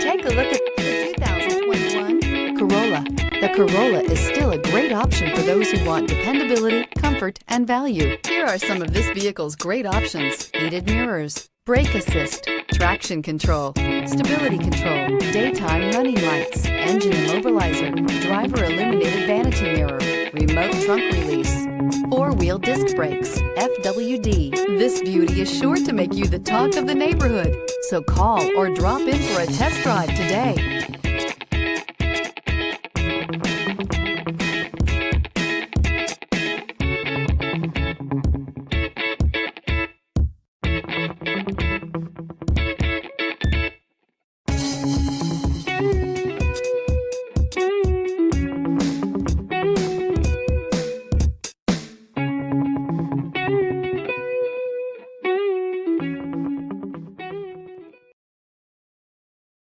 Take a look at the 2021 Corolla. The Corolla is still a great option for those who want dependability, comfort, and value. Here are some of this vehicle's great options: heated mirrors, brake assist, traction control, stability control, daytime running lights, engine immobilizer, driver illuminated vanity mirror, remote trunk release, four-wheel disc brakes, FWD. This beauty is sure to make you the talk of the neighborhood. So call or drop in for a test drive today.